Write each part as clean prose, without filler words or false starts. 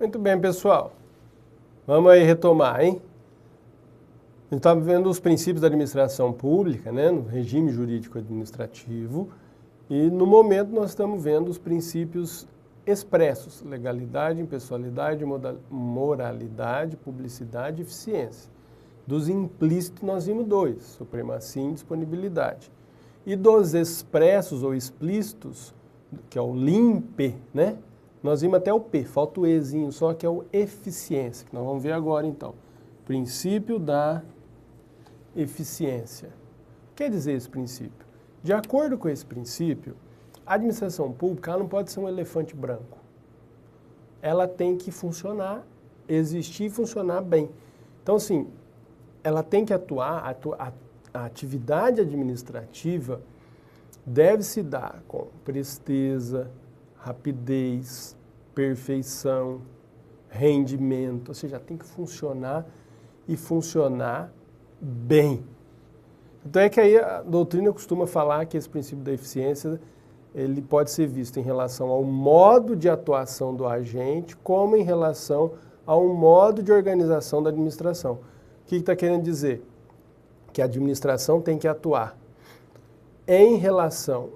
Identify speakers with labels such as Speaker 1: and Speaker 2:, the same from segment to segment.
Speaker 1: Muito bem, pessoal. Vamos aí retomar, hein? A gente está vendo os princípios da administração pública, né, no regime jurídico administrativo, e no momento nós estamos vendo os princípios expressos: legalidade, impessoalidade, moralidade, publicidade e eficiência. Dos implícitos nós vimos 2, supremacia e indisponibilidade. E dos expressos ou explícitos, que é o limpe, né? Nós vimos até o P, falta o Ezinho, só que é o eficiência, que nós vamos ver agora então. Princípio da eficiência. O que quer dizer esse princípio? De acordo com esse princípio, a administração pública ela não pode ser um elefante branco. Ela tem que funcionar, existir e funcionar bem. Então, assim, ela tem que atuar, a atividade administrativa deve se dar com presteza, rapidez, perfeição, rendimento, ou seja, tem que funcionar e funcionar bem. Então é que aí a doutrina costuma falar que esse princípio da eficiência ele pode ser visto em relação ao modo de atuação do agente, como em relação ao modo de organização da administração. O que está querendo dizer? Que a administração tem que atuar em relação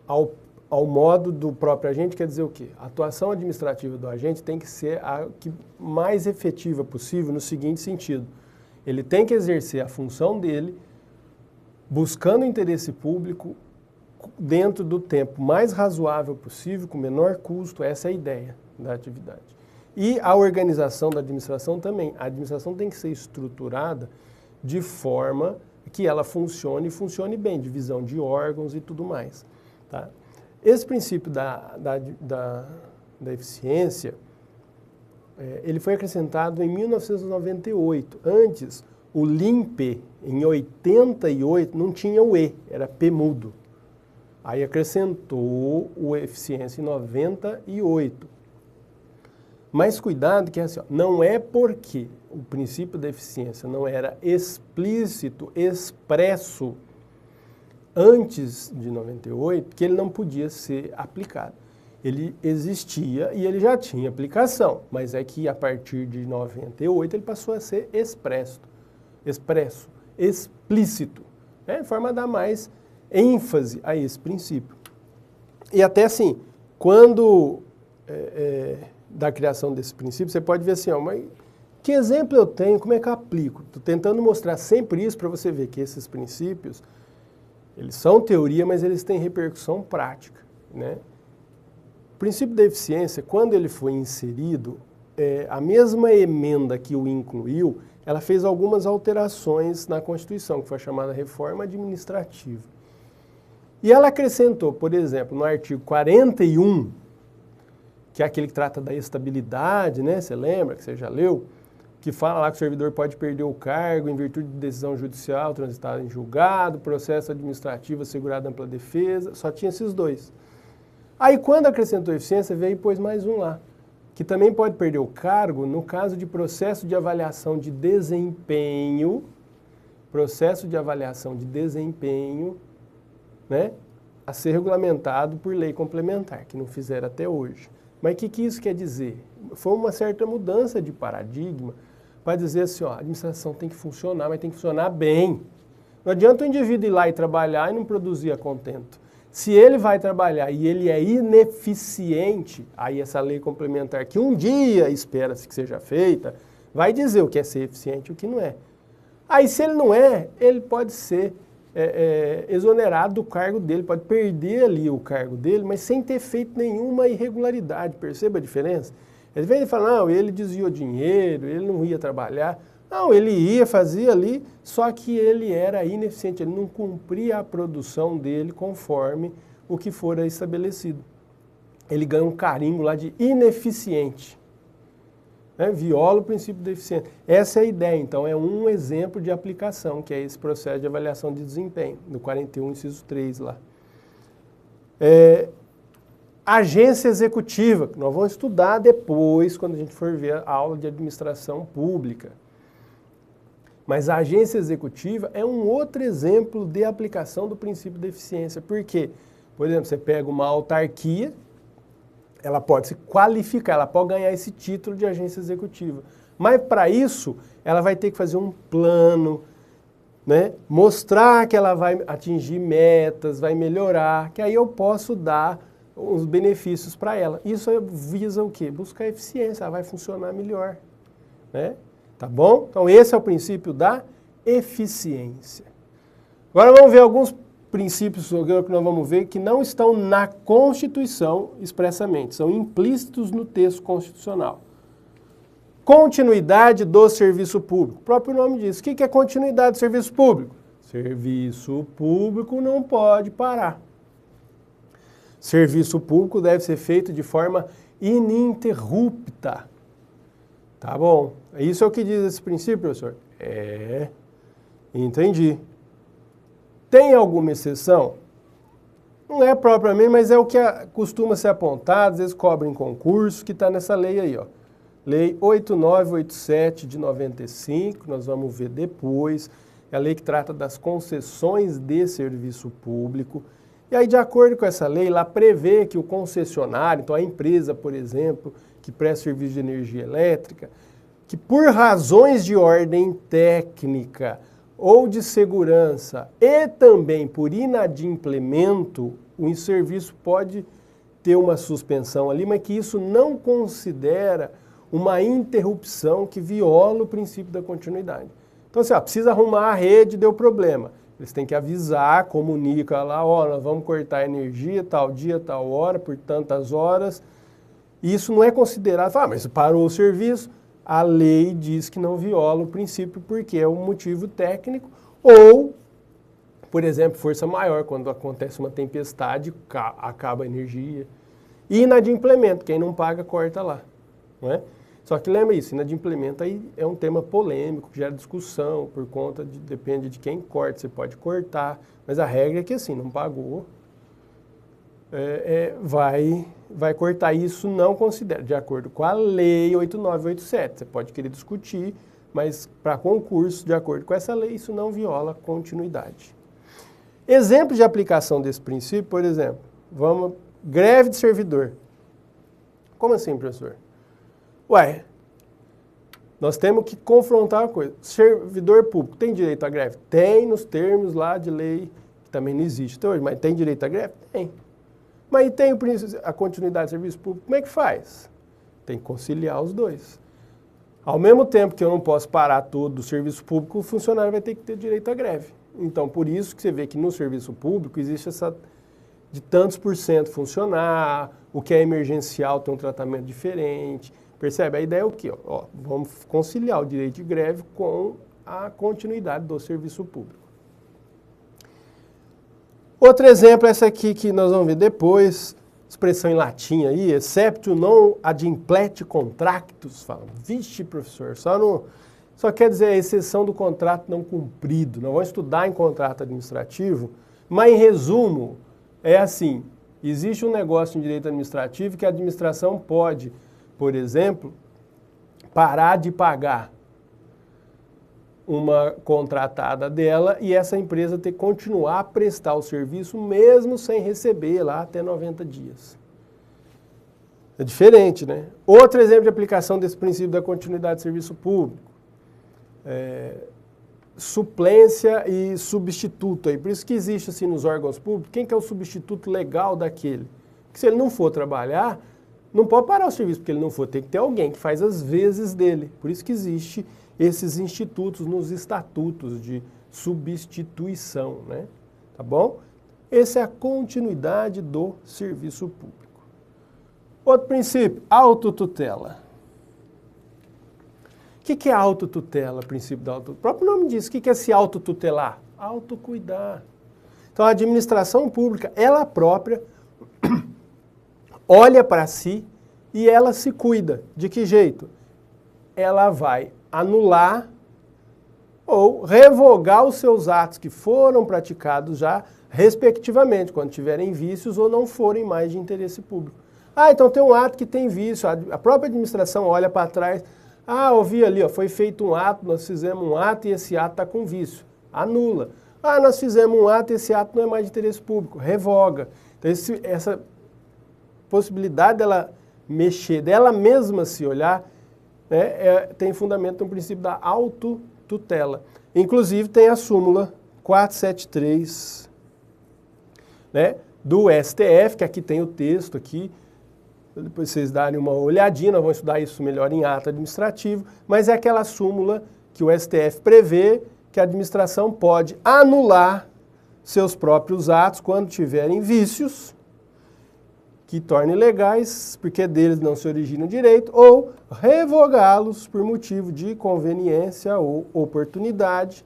Speaker 1: ao modo do próprio agente, quer dizer o quê? A atuação administrativa do agente tem que ser a mais efetiva possível no seguinte sentido: ele tem que exercer a função dele buscando o interesse público dentro do tempo mais razoável possível, com menor custo. Essa é a ideia da atividade. E a organização da administração também. A administração tem que ser estruturada de forma que ela funcione e funcione bem, divisão de órgãos e tudo mais. Tá? Esse princípio da eficiência, ele foi acrescentado em 1998. Antes, o LIMPE, em 88, não tinha o E, era P mudo. Aí acrescentou o eficiência em 98. Mas cuidado que é assim, ó, não é porque o princípio da eficiência não era explícito, expresso, antes de 98, que ele não podia ser aplicado. Ele existia e ele já tinha aplicação, mas é que a partir de 98 ele passou a ser expresso, explícito, de forma a dar mais ênfase a esse princípio. E até assim, quando da criação desse princípio, você pode ver assim, ó, mas que exemplo eu tenho, como é que eu aplico? Estou tentando mostrar sempre isso para você ver que esses princípios, eles são teoria, mas eles têm repercussão prática, né? O princípio da eficiência, quando ele foi inserido, a mesma emenda que o incluiu, ela fez algumas alterações na Constituição, que foi a chamada reforma administrativa. E ela acrescentou, por exemplo, no artigo 41, que é aquele que trata da estabilidade, né? Você lembra, que você já leu? Que fala lá que o servidor pode perder o cargo em virtude de decisão judicial transitada em julgado, processo administrativo assegurado ampla defesa, só tinha esses 2. Aí quando acrescentou eficiência, veio e pôs mais um lá, que também pode perder o cargo no caso de processo de avaliação de desempenho, né, a ser regulamentado por lei complementar, que não fizeram até hoje. Mas o que isso quer dizer? Foi uma certa mudança de paradigma para dizer assim, ó, a administração tem que funcionar, mas tem que funcionar bem. Não adianta o indivíduo ir lá e trabalhar e não produzir a contento. Se ele vai trabalhar e ele é ineficiente, aí essa lei complementar, que um dia espera-se que seja feita, vai dizer o que é ser eficiente e o que não é. Aí se ele não é, ele pode ser exonerado do cargo dele, pode perder ali o cargo dele, mas sem ter feito nenhuma irregularidade. Perceba a diferença? Às vezes ele fala, não, ele desviou dinheiro, ele não ia trabalhar. Não, ele ia, fazia ali, só que ele era ineficiente, ele não cumpria a produção dele conforme o que fora estabelecido. Ele ganha um carimbo lá de ineficiente. Viola o princípio da eficiência. Essa é a ideia, então, é um exemplo de aplicação, que é esse processo de avaliação de desempenho, no 41, inciso 3 lá. Agência executiva, que nós vamos estudar depois, quando a gente for ver a aula de administração pública. Mas a agência executiva é um outro exemplo de aplicação do princípio da eficiência. Por quê? Por exemplo, você pega uma autarquia, ela pode se qualificar, ela pode ganhar esse título de agência executiva. Mas para isso, ela vai ter que fazer um plano, né? Mostrar que ela vai atingir metas, vai melhorar, que aí eu posso dar os benefícios para ela. Isso visa o quê? Buscar eficiência, ela vai funcionar melhor, né? Tá bom? Então esse é o princípio da eficiência. Agora vamos ver alguns princípios que nós vamos ver que não estão na Constituição expressamente, são implícitos no texto constitucional. Continuidade do serviço público. O próprio nome diz. O que é continuidade do serviço público? Serviço público não pode parar. Serviço público deve ser feito de forma ininterrupta. Tá bom? Isso é o que diz esse princípio, professor? Entendi. Tem alguma exceção? Não é propriamente, mas é o que costuma ser apontado, às vezes cobra em concurso, que está nessa lei aí, ó. Lei 8987 de 95, nós vamos ver depois, é a lei que trata das concessões de serviço público. E aí, de acordo com essa lei, lá prevê que o concessionário, então a empresa, por exemplo, que presta serviço de energia elétrica, que por razões de ordem técnica ou de segurança e também por inadimplemento, o serviço pode ter uma suspensão ali, mas que isso não considera uma interrupção que viola o princípio da continuidade. Então, assim, precisa arrumar a rede, deu problema. Eles têm que avisar, comunica lá, ó, nós vamos cortar a energia tal dia, tal hora, por tantas horas. E isso não é considerado, mas parou o serviço, a lei diz que não viola o princípio porque é um motivo técnico ou, por exemplo, força maior, quando acontece uma tempestade, acaba a energia. E inadimplemento, quem não paga, corta lá, não é? Só que lembra isso, inadimplemento aí é um tema polêmico, que gera discussão, por conta de, depende de quem corta, você pode cortar, mas a regra é que assim, não pagou, vai cortar. Isso não considera, de acordo com a lei 8987, você pode querer discutir, mas para concurso, de acordo com essa lei, isso não viola a continuidade. Exemplo de aplicação desse princípio, por exemplo, greve de servidor. Como assim, professor? Nós temos que confrontar uma coisa. Servidor público tem direito à greve? Tem nos termos lá de lei, que também não existe até hoje, mas tem direito à greve? Tem. Mas tem a continuidade do serviço público, como é que faz? Tem que conciliar os dois. Ao mesmo tempo que eu não posso parar todo o serviço público, o funcionário vai ter que ter direito à greve. Então, por isso que você vê que no serviço público existe essa de tantos por cento funcionar, o que é emergencial tem um tratamento diferente. Percebe? A ideia é o quê? Vamos conciliar o direito de greve com a continuidade do serviço público. Outro exemplo é essa aqui que nós vamos ver depois, expressão em latim aí, exceptio non ad implete contractus. Fala, vixe, professor, só quer dizer a exceção do contrato não cumprido. Nós vamos estudar em contrato administrativo, mas em resumo, é assim, existe um negócio em direito administrativo que a administração pode, por exemplo, parar de pagar uma contratada dela e essa empresa ter que continuar a prestar o serviço mesmo sem receber lá até 90 dias. É diferente, né? Outro exemplo de aplicação desse princípio da continuidade de serviço público. Suplência e substituto aí. Por isso que existe assim nos órgãos públicos, quem que é o substituto legal daquele? Que se ele não for trabalhar, não pode parar o serviço porque ele não for, tem que ter alguém que faz as vezes dele. Por isso que existe esses institutos nos estatutos de substituição, né? Tá bom? Essa é a continuidade do serviço público. Outro princípio, autotutela. O que é autotutela, princípio da autotutela? O próprio nome diz, o que é se autotutelar? Autocuidar. Então a administração pública, ela própria, olha para si e ela se cuida. De que jeito? Ela vai anular ou revogar os seus atos que foram praticados já, respectivamente, quando tiverem vícios ou não forem mais de interesse público. Então tem um ato que tem vício, a própria administração olha para trás, ouvi ali, foi feito um ato, nós fizemos um ato e esse ato está com vício, anula. Nós fizemos um ato e esse ato não é mais de interesse público, revoga. Então possibilidade dela mexer, dela mesma se olhar, né, tem fundamento no princípio da autotutela. Inclusive tem a súmula 473, né, do STF, que aqui tem o texto aqui, depois vocês darem uma olhadinha, nós vamos estudar isso melhor em ato administrativo, mas é aquela súmula que o STF prevê que a administração pode anular seus próprios atos quando tiverem vícios que tornem legais, porque deles não se origina o direito, ou revogá-los por motivo de conveniência ou oportunidade,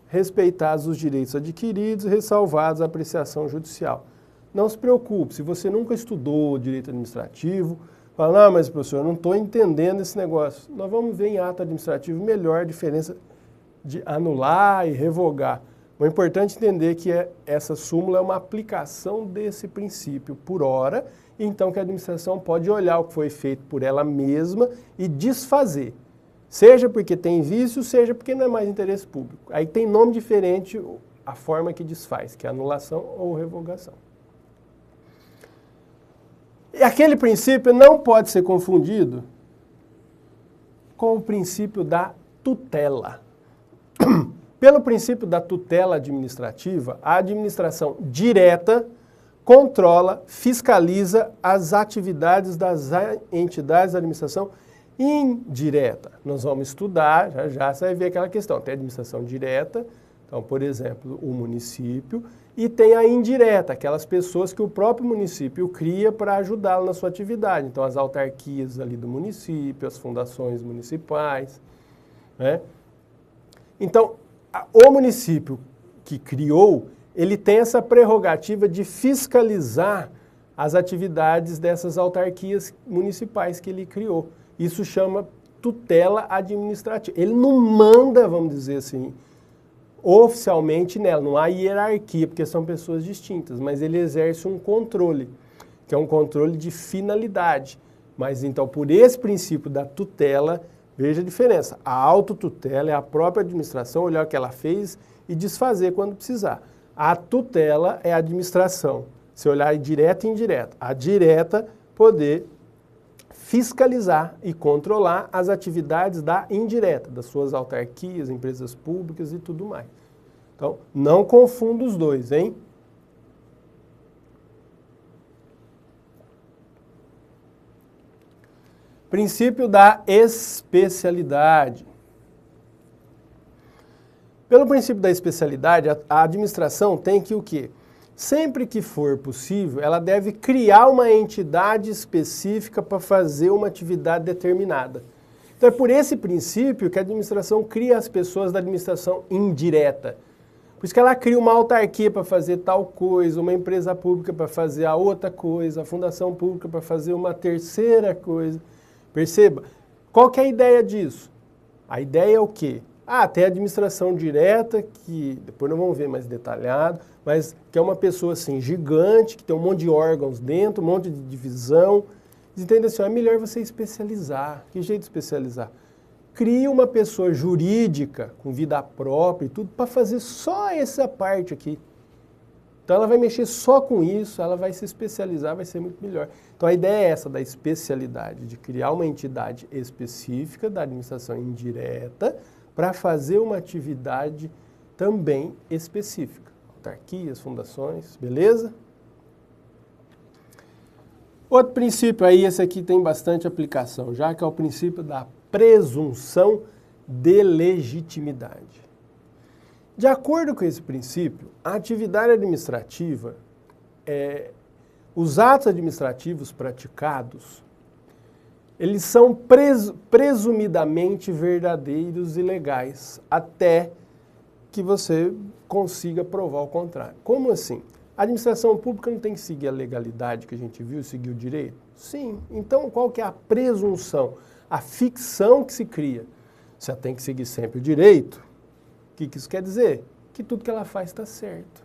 Speaker 1: respeitados os direitos adquiridos e ressalvados a apreciação judicial. Não se preocupe, se você nunca estudou direito administrativo, fala, não, mas professor, eu não estou entendendo esse negócio. Nós vamos ver em ato administrativo melhor a diferença de anular e revogar. O importante é entender que essa súmula é uma aplicação desse princípio por hora, então que a administração pode olhar o que foi feito por ela mesma e desfazer. Seja porque tem vício, seja porque não é mais interesse público. Aí tem nome diferente a forma que desfaz, que é anulação ou revogação. E aquele princípio não pode ser confundido com o princípio da tutela. Pelo princípio da tutela administrativa, a administração direta controla, fiscaliza as atividades das entidades da administração indireta. Nós vamos estudar, já você vai ver aquela questão. Tem a administração direta, então, por exemplo, o município, e tem a indireta, aquelas pessoas que o próprio município cria para ajudá-lo na sua atividade. Então, as autarquias ali do município, as fundações municipais, né? Então, o município que criou, ele tem essa prerrogativa de fiscalizar as atividades dessas autarquias municipais que ele criou. Isso chama tutela administrativa. Ele não manda, vamos dizer assim, oficialmente nela, não há hierarquia, porque são pessoas distintas, mas ele exerce um controle, que é um controle de finalidade. Mas então, por esse princípio da tutela, veja a diferença. A autotutela é a própria administração olhar o que ela fez e desfazer quando precisar. A tutela é a administração, se olhar direta e indireta. A direta, poder fiscalizar e controlar as atividades da indireta, das suas autarquias, empresas públicas e tudo mais. Então, não confunda os dois, hein? Princípio da especialidade. Pelo princípio da especialidade, a administração tem que o quê? Sempre que for possível, ela deve criar uma entidade específica para fazer uma atividade determinada. Então é por esse princípio que a administração cria as pessoas da administração indireta. Por isso que ela cria uma autarquia para fazer tal coisa, uma empresa pública para fazer a outra coisa, a fundação pública para fazer uma terceira coisa. Perceba? Qual que é a ideia disso? A ideia é o quê? Tem a administração direta, que depois nós vamos ver mais detalhado, mas que é uma pessoa assim, gigante, que tem um monte de órgãos dentro, um monte de divisão. Entende assim, é melhor você especializar. Que jeito de especializar? Cria uma pessoa jurídica, com vida própria e tudo, para fazer só essa parte aqui. Então ela vai mexer só com isso, ela vai se especializar, vai ser muito melhor. Então a ideia é essa da especialidade, de criar uma entidade específica da administração indireta para fazer uma atividade também específica. Autarquias, fundações, beleza? Outro princípio aí, esse aqui tem bastante aplicação, já que é o princípio da presunção de legitimidade. De acordo com esse princípio, a atividade administrativa, os atos administrativos praticados, eles são presumidamente verdadeiros e legais, até que você consiga provar o contrário. Como assim? A administração pública não tem que seguir a legalidade que a gente viu, seguir o direito? Sim. Então, qual que é a presunção? A ficção que se cria. Você tem que seguir sempre o direito. O que isso quer dizer? Que tudo que ela faz está certo.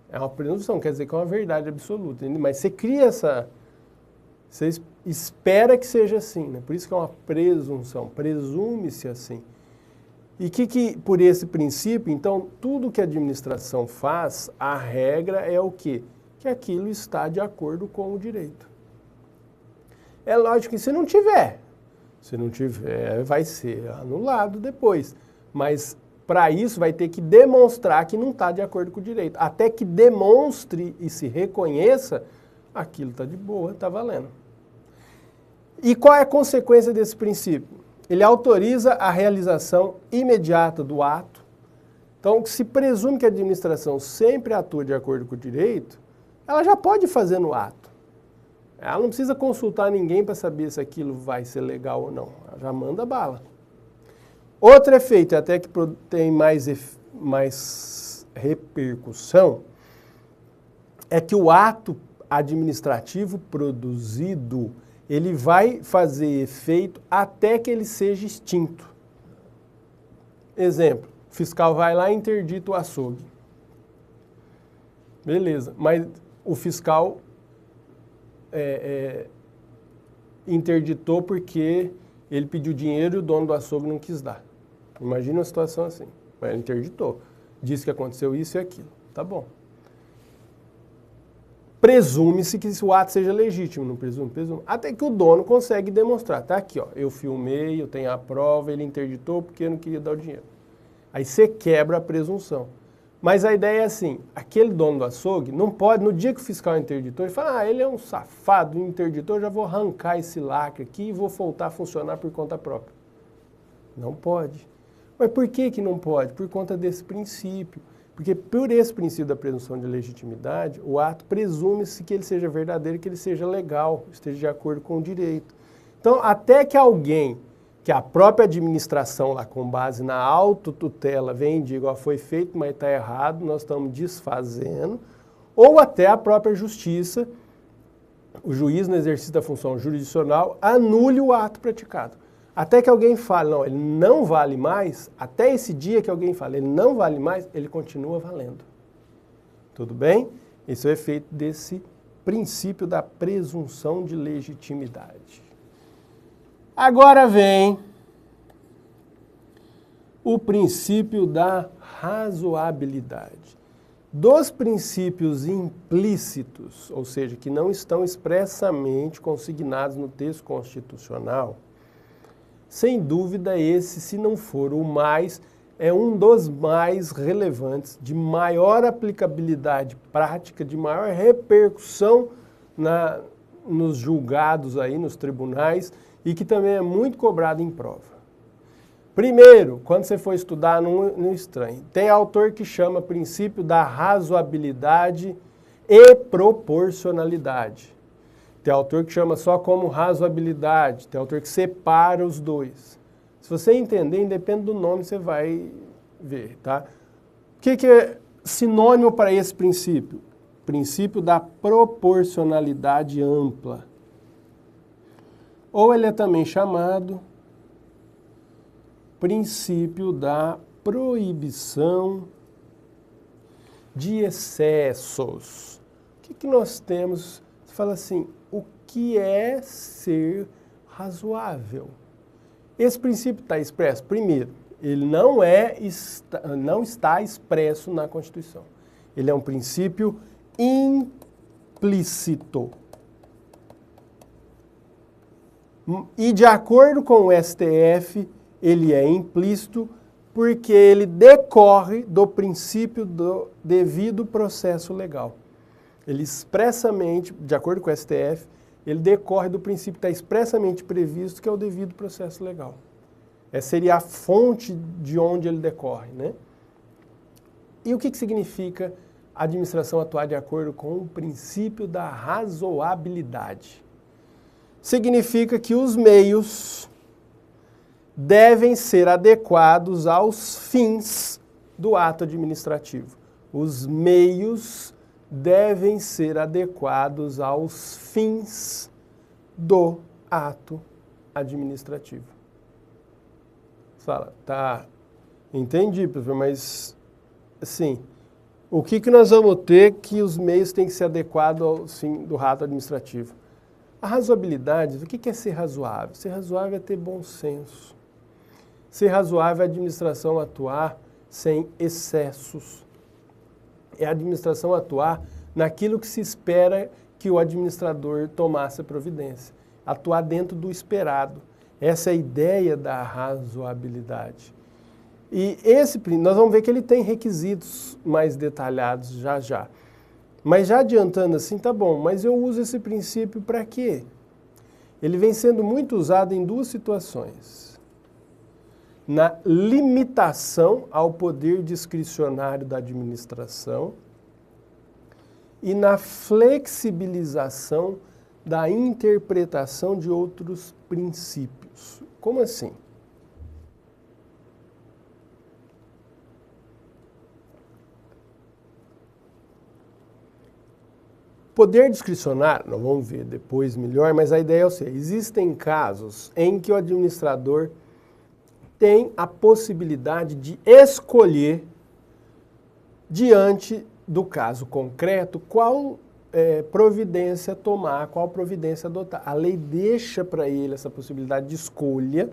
Speaker 1: É uma presunção, quer dizer que é uma verdade absoluta. Mas você cria essa... Você espera que seja assim, né? Por isso que é uma presunção, presume-se assim. E por esse princípio, então, tudo que a administração faz, a regra é o quê? que aquilo está de acordo com o direito. É lógico que se não tiver, vai ser anulado depois. Mas para isso vai ter que demonstrar que não está de acordo com o direito. Até que demonstre e se reconheça, aquilo está de boa, está valendo. E qual é a consequência desse princípio? Ele autoriza a realização imediata do ato. Então, se presume que a administração sempre atua de acordo com o direito, ela já pode fazer no ato. Ela não precisa consultar ninguém para saber se aquilo vai ser legal ou não. Ela já manda bala. Outro efeito, até que tem mais repercussão, é que o ato administrativo produzido, ele vai fazer efeito até que ele seja extinto. Exemplo, o fiscal vai lá e interdita o açougue. Beleza, mas o fiscal interditou porque ele pediu dinheiro e o dono do açougue não quis dar. Imagina uma situação assim. Mas ele interditou. Disse que aconteceu isso e aquilo. Tá bom. Presume-se que o ato seja legítimo, não presume? Presume. Até que o dono consegue demonstrar. Tá aqui, ó. Eu filmei, eu tenho a prova, ele interditou porque eu não queria dar o dinheiro. Aí você quebra a presunção. Mas a ideia é assim, aquele dono do açougue não pode, no dia que o fiscal interditou, ele fala, ele é um safado, um interditor, eu já vou arrancar esse lacre aqui e vou voltar a funcionar por conta própria. Não pode. Mas por que não pode? Por conta desse princípio. Porque por esse princípio da presunção de legitimidade, o ato presume-se que ele seja verdadeiro, que ele seja legal, esteja de acordo com o direito. Então, até que alguém, que a própria administração lá com base na autotutela vem e diga, ó, foi feito, mas está errado, nós estamos desfazendo, ou até a própria justiça, o juiz no exercício da função jurisdicional, anule o ato praticado. Até que alguém fale, não, ele não vale mais, até esse dia que alguém fala, ele não vale mais, ele continua valendo. Tudo bem? Esse é o efeito desse princípio da presunção de legitimidade. Agora vem o princípio da razoabilidade. Dos princípios implícitos, ou seja, que não estão expressamente consignados no texto constitucional, sem dúvida esse, se não for o mais, é um dos mais relevantes, de maior aplicabilidade prática, de maior repercussão nos julgados aí, nos tribunais, e que também é muito cobrado em prova. Primeiro, quando você for estudar no estranho, tem autor que chama princípio da razoabilidade e proporcionalidade. Tem autor que chama só como razoabilidade, tem autor que separa os dois. Se você entender, independente do nome, você vai ver, tá? O que é sinônimo para esse princípio? Princípio da proporcionalidade ampla. Ou ele é também chamado princípio da proibição de excessos. O que nós temos? Você fala assim, o que é ser razoável? Esse princípio está expresso? Primeiro, ele não está expresso na Constituição. Ele é um princípio implícito. E de acordo com o STF, ele é implícito porque ele decorre do princípio do devido processo legal. Ele expressamente, de acordo com o STF, ele decorre do princípio que está expressamente previsto, que é o devido processo legal. Essa seria a fonte de onde ele decorre, né? E o que significa a administração atuar de acordo com o princípio da razoabilidade? Significa que os meios devem ser adequados aos fins do ato administrativo. Os meios devem ser adequados aos fins do ato administrativo. Fala, tá, entendi, professor, mas, assim, o que nós vamos ter que os meios têm que ser adequados ao fim do ato administrativo? A razoabilidade, o que é ser razoável? Ser razoável é ter bom senso. Ser razoável é a administração atuar sem excessos. É a administração atuar naquilo que se espera que o administrador tomasse a providência. Atuar dentro do esperado. Essa é a ideia da razoabilidade. E nós vamos ver que ele tem requisitos mais detalhados já já. Mas já adiantando assim, tá bom, mas eu uso esse princípio para quê? Ele vem sendo muito usado em duas situações. Na limitação ao poder discricionário da administração e na flexibilização da interpretação de outros princípios. Como assim? Poder discricionário, nós vamos ver depois melhor, mas a ideia é o seguinte: existem casos em que o administrador tem a possibilidade de escolher, diante do caso concreto, qual providência tomar, qual providência adotar. A lei deixa para ele essa possibilidade de escolha,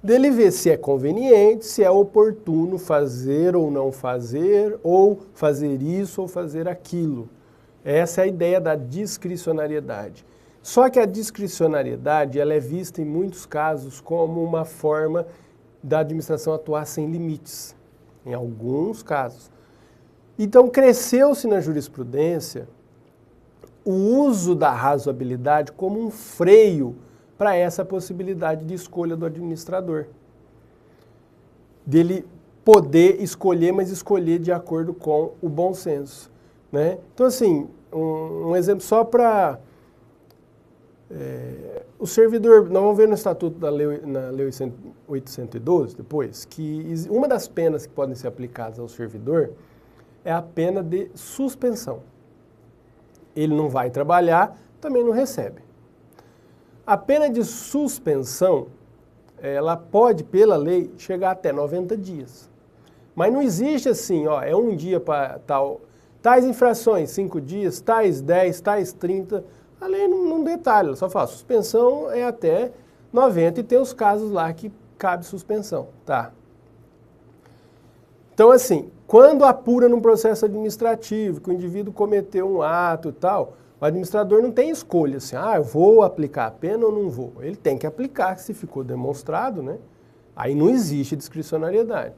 Speaker 1: dele ver se é conveniente, se é oportuno fazer ou não fazer, ou fazer isso ou fazer aquilo. Essa é a ideia da discricionariedade. Só que a discricionariedade ela é vista em muitos casos como uma forma da administração atuar sem limites, em alguns casos. Então cresceu-se na jurisprudência o uso da razoabilidade como um freio para essa possibilidade de escolha do administrador. Dele poder escolher, mas escolher de acordo com o bom senso. Né? Então, assim, um exemplo só para o servidor, nós vamos ver no Estatuto da Lei, na Lei 812, depois, que uma das penas que podem ser aplicadas ao servidor é a pena de suspensão. Ele não vai trabalhar, também não recebe. A pena de suspensão, ela pode, pela lei, chegar até 90 dias. Mas não existe assim, ó, é um dia para tais infrações, 5 dias, tais 10, tais 30. A lei não detalha, ela só fala, suspensão é até 90 e tem os casos lá que cabe suspensão, tá? Então, assim, quando apura num processo administrativo, que o indivíduo cometeu um ato e tal, o administrador não tem escolha, assim, eu vou aplicar a pena ou não vou. Ele tem que aplicar, se ficou demonstrado, né? Aí não existe discricionariedade.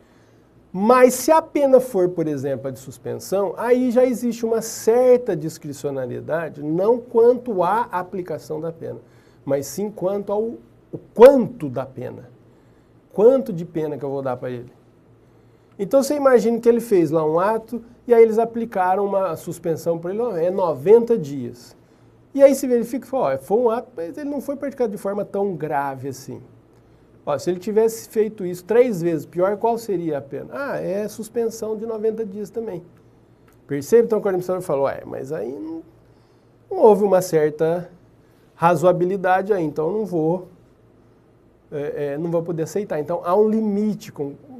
Speaker 1: Mas se a pena for, por exemplo, a de suspensão, aí já existe uma certa discricionariedade, não quanto à aplicação da pena, mas sim quanto ao quanto da pena. Quanto de pena que eu vou dar para ele? Então você imagina que ele fez lá um ato e aí eles aplicaram uma suspensão para ele, é 90 dias. E aí se verifica que foi um ato, mas ele não foi praticado de forma tão grave assim. Se ele tivesse feito isso 3 vezes pior, qual seria a pena? É suspensão de 90 dias também. Percebe? Então o administrador falou, mas aí não houve uma certa razoabilidade aí, então eu não vou poder aceitar. Então há um limite,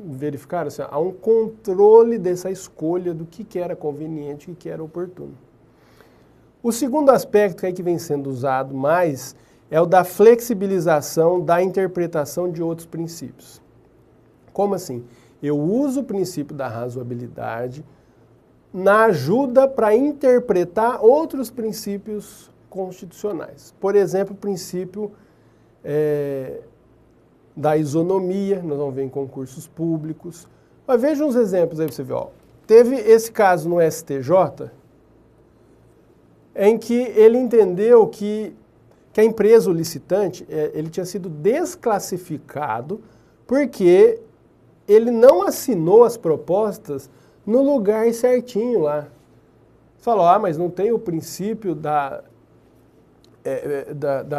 Speaker 1: verificar, assim, há um controle dessa escolha do que era conveniente e o que era oportuno. O segundo aspecto que vem sendo usado mais é o da flexibilização da interpretação de outros princípios. Como assim? Eu uso o princípio da razoabilidade na ajuda para interpretar outros princípios constitucionais. Por exemplo, o princípio da isonomia, nós vamos ver em concursos públicos. Mas veja uns exemplos aí para você ver. Teve esse caso no STJ, em que ele entendeu que a empresa, o licitante, ele tinha sido desclassificado porque ele não assinou as propostas no lugar certinho lá. Falou, mas não tem o princípio da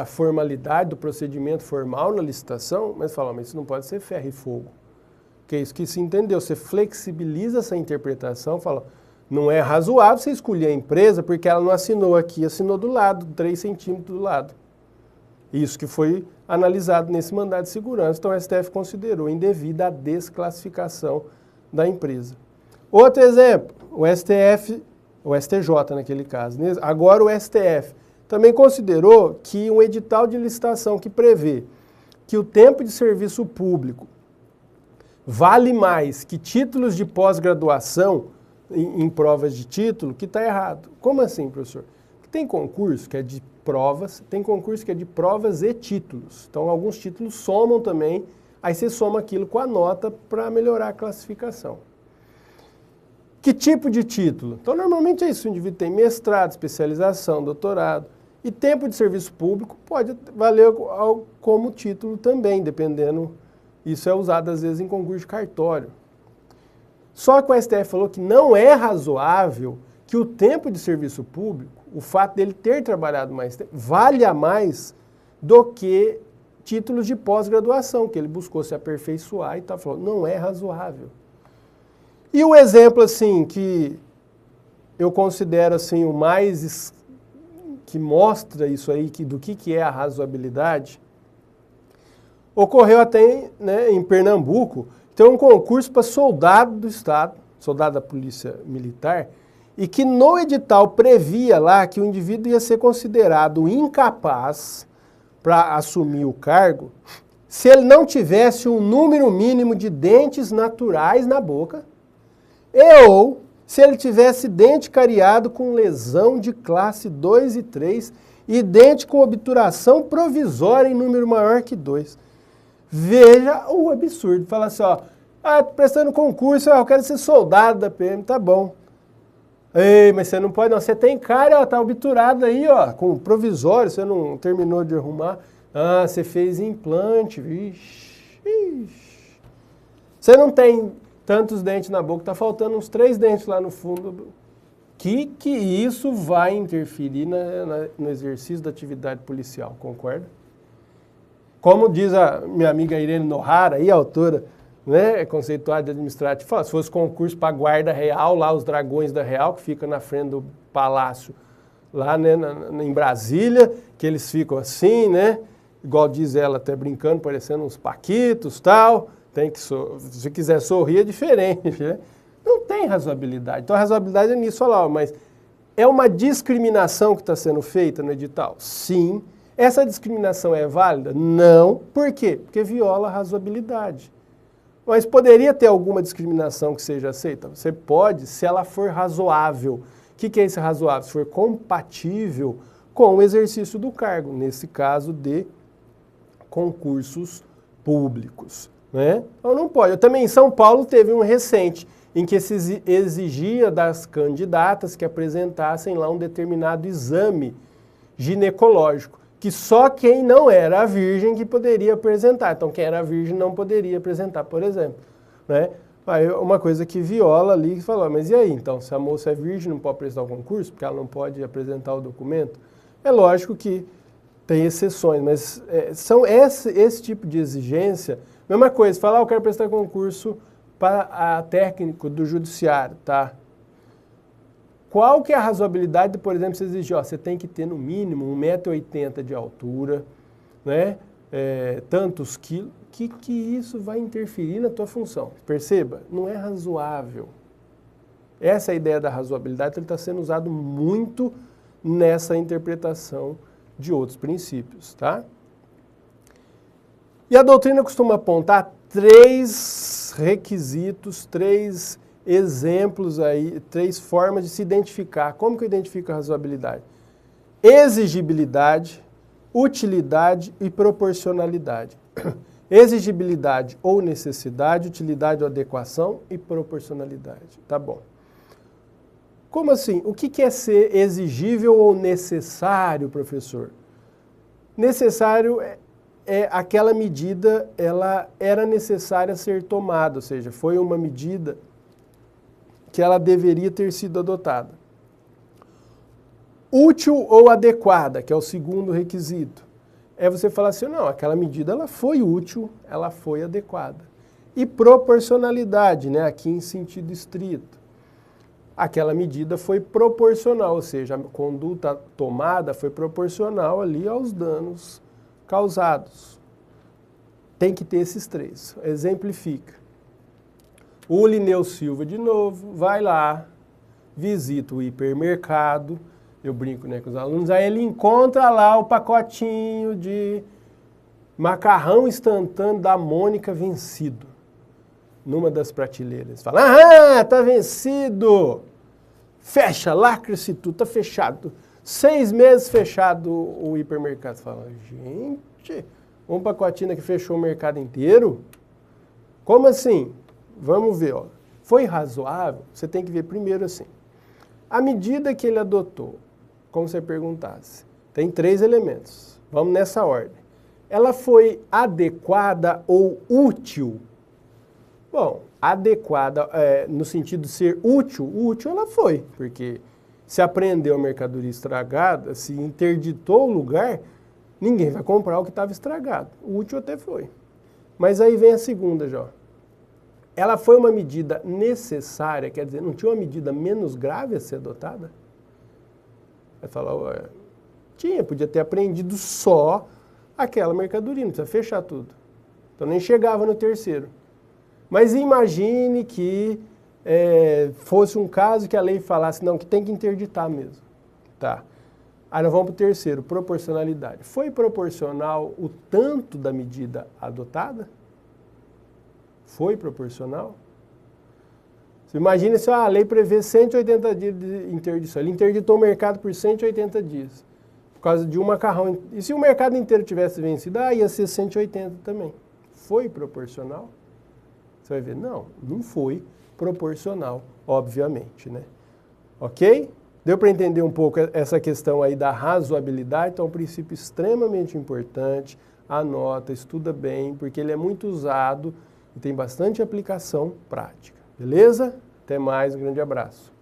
Speaker 1: formalidade, do procedimento formal na licitação, mas falou, mas isso não pode ser ferro e fogo. Que é isso que se entendeu, você flexibiliza essa interpretação, fala, não é razoável você escolher a empresa porque ela não assinou aqui, assinou do lado, 3 centímetros do lado. Isso que foi analisado nesse mandado de segurança, então o STF considerou indevida a desclassificação da empresa. Outro exemplo, o STJ naquele caso, agora o STF também considerou que um edital de licitação que prevê que o tempo de serviço público vale mais que títulos de pós-graduação em provas de título que está errado. Como assim, professor? Tem concurso que é de provas, tem concurso que é de provas e títulos. Então, alguns títulos somam também, aí você soma aquilo com a nota para melhorar a classificação. Que tipo de título? Então, normalmente é isso, o indivíduo tem mestrado, especialização, doutorado, e tempo de serviço público pode valer como título também, dependendo, isso é usado às vezes em concurso de cartório. Só que o STF falou que não é razoável que o tempo de serviço público, o fato dele ter trabalhado mais tempo, valha mais do que títulos de pós-graduação, que ele buscou se aperfeiçoar e tal. Falou, não é razoável. E o exemplo, assim, que eu considero, assim, o mais que mostra isso aí, do que é a razoabilidade, ocorreu até em Pernambuco, tem um concurso para soldado do Estado, soldado da Polícia Militar, e que no edital previa lá que o indivíduo ia ser considerado incapaz para assumir o cargo se ele não tivesse um número mínimo de dentes naturais na boca ou se ele tivesse dente cariado com lesão de classe 2 e 3 e dente com obturação provisória em número maior que 2. Veja o absurdo. Fala assim, ó, prestando concurso, eu quero ser soldado da PM, tá bom. Ei, mas você não pode não, você tem cara, ó, tá obturado aí, ó, com provisório, você não terminou de arrumar. Ah, você fez implante, vixe. Você não tem tantos dentes na boca, tá faltando uns 3 dentes lá no fundo. Que isso vai interferir no exercício da atividade policial, concorda? Como diz a minha amiga Irene Nohara, aí, a autora, né, conceituada de administrativo, fala, se fosse concurso para guarda real, lá os dragões da real, que fica na frente do palácio, lá, né, em Brasília, que eles ficam assim, né, igual diz ela, até brincando, parecendo uns paquitos, tal, tem que se quiser sorrir é diferente, né? Não tem razoabilidade. Então a razoabilidade é nisso, olha lá, mas é uma discriminação que está sendo feita no edital? Sim. Essa discriminação é válida? Não. Por quê? Porque viola a razoabilidade. Mas poderia ter alguma discriminação que seja aceita? Você pode, se ela for razoável. O que é esse razoável? Se for compatível com o exercício do cargo, nesse caso de concursos públicos, né? Então não pode. Eu também em São Paulo teve um recente em que se exigia das candidatas que apresentassem lá um determinado exame ginecológico, que só quem não era virgem que poderia apresentar. Então, quem era virgem não poderia apresentar, por exemplo, né? Aí, uma coisa que viola ali, que falou, mas e aí? Então, se a moça é virgem, não pode apresentar o concurso, porque ela não pode apresentar o documento? É lógico que tem exceções, mas são esse tipo de exigência. Mesma coisa, falar, eu quero prestar concurso para técnico do judiciário, tá? Qual que é a razoabilidade de, por exemplo, você exigir, ó, você tem que ter no mínimo 1,80 m de altura, né? Tantos quilos, que isso vai interferir na tua função? Perceba, não é razoável. Essa é a ideia da razoabilidade, ele está sendo usado muito nessa interpretação de outros princípios, tá? E a doutrina costuma apontar 3 requisitos, 3 exemplos aí, 3 formas de se identificar. Como que eu identifico a razoabilidade? Exigibilidade, utilidade e proporcionalidade. Exigibilidade ou necessidade, utilidade ou adequação e proporcionalidade. Tá bom. Como assim? O que é ser exigível ou necessário, professor? Necessário é aquela medida, ela era necessária ser tomada, ou seja, foi uma medida que ela deveria ter sido adotada. Útil ou adequada, que é o segundo requisito, é você falar assim, não, aquela medida ela foi útil, ela foi adequada. E proporcionalidade, né, aqui em sentido estrito. Aquela medida foi proporcional, ou seja, a conduta tomada foi proporcional ali aos danos causados. Tem que ter esses 3. Exemplifica. O Lineu Silva, de novo, vai lá, visita o hipermercado, eu brinco, né, com os alunos, aí ele encontra lá o pacotinho de macarrão instantâneo da Mônica vencido. numa das prateleiras. Fala, ah, tá vencido! Fecha, lacra-se tudo, tá fechado. 6 meses fechado o hipermercado. Fala, gente, um pacotinho que fechou o mercado inteiro? Como assim? Vamos ver, ó. Foi razoável? Você tem que ver primeiro assim. A medida que ele adotou, como você perguntasse, tem 3 elementos. Vamos nessa ordem. Ela foi adequada ou útil? Bom, adequada no sentido de ser útil ela foi, porque se apreendeu a mercadoria estragada, se interditou o lugar, ninguém vai comprar o que estava estragado. Útil até foi. Mas aí vem a segunda, já. Ela foi uma medida necessária, quer dizer, não tinha uma medida menos grave a ser adotada? Vai falar, ué, tinha, podia ter apreendido só aquela mercadoria, não precisa fechar tudo. Então nem chegava no terceiro. Mas imagine que fosse um caso que a lei falasse, não, que tem que interditar mesmo. Tá. Aí nós vamos para o terceiro, proporcionalidade. Foi proporcional o tanto da medida adotada? Foi proporcional? Você imagina se a lei prevê 180 dias de interdição. Ele interditou o mercado por 180 dias. Por causa de um macarrão. E se o mercado inteiro tivesse vencido, ia ser 180 também. Foi proporcional? Você vai ver, não foi proporcional, obviamente, né? Ok? Deu para entender um pouco essa questão aí da razoabilidade? Então, é um princípio extremamente importante. Anota, estuda bem, porque ele é muito usado e tem bastante aplicação prática. Beleza? Até mais, um grande abraço.